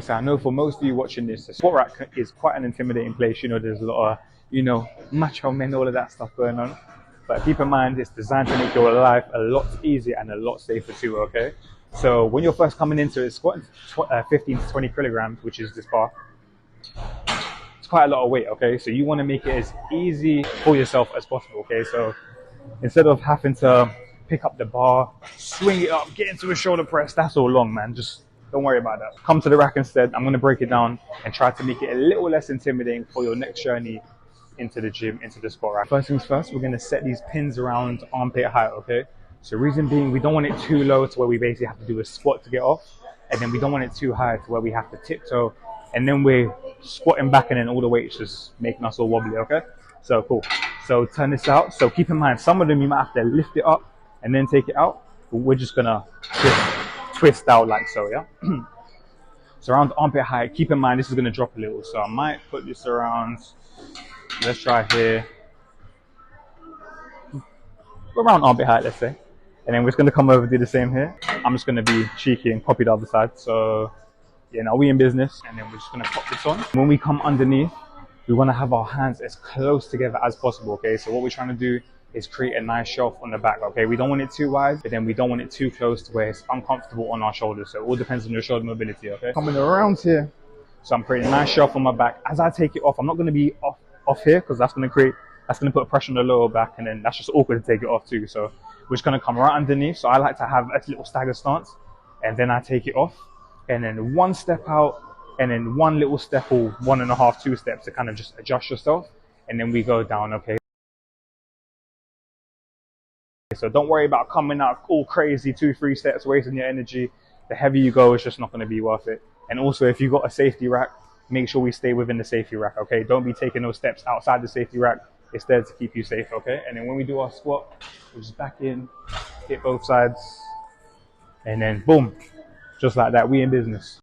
So I know for most of you watching this, the squat rack is quite an intimidating place. You know, there's a lot of, macho men, all of that stuff going on. But keep in mind, it's designed to make your life a lot easier and a lot safer too, okay? So when you're first coming into it, squatting 15 to 20 kilograms, which is this bar, it's quite a lot of weight, okay? So you want to make it as easy for yourself as possible, okay? So instead of having to pick up the bar, swing it up, get into a shoulder press, that's all long, man. Just don't worry about that. Come to the rack instead. I'm going to break it down and try to make it a little less intimidating for your next journey into the gym, into the squat rack. First things first, we're going to set these pins around armpit height, okay? So reason being, we don't want it too low to where we basically have to do a squat to get off, and then we don't want it too high to where we have to tiptoe, and then we're squatting back and then all the weight's just making us all wobbly, okay? So cool. So turn this out. So keep in mind, some of them you might have to lift it up and then take it out, but we're just gonna twist out like so, yeah? So around armpit height, keep in mind this is gonna drop a little. So I might put this around, let's try here, around armpit height, let's say. And then we're just gonna come over, do the same here. I'm just gonna be cheeky and copy the other side. So yeah, now we in business. And then we're just gonna pop this on. When we come underneath, we wanna have our hands as close together as possible, okay? So what we're trying to do is create a nice shelf on the back, okay? We don't want it too wide, but then we don't want it too close to where it's uncomfortable on our shoulders. So it all depends on your shoulder mobility, okay? Coming around here. So I'm creating a nice shelf on my back. As I take it off, I'm not gonna be off here because that's gonna put pressure on the lower back, and then that's just awkward to take it off too. So we're just gonna come right underneath. So I like to have a little staggered stance, and then I take it off, and then one step out, and then one little step or 1.5, 2 steps to kind of just adjust yourself, and then we go down, okay? So don't worry about coming out all crazy 2, 3 steps, wasting your energy. The heavier you go, it's just not going to be worth it. And also, if you've got a safety rack, make sure we stay within the safety rack, okay? Don't be taking those steps outside the safety rack. It's there to keep you safe, okay? And then when we do our squat, we'll just back in, hit both sides, and then boom, just like that, we in business.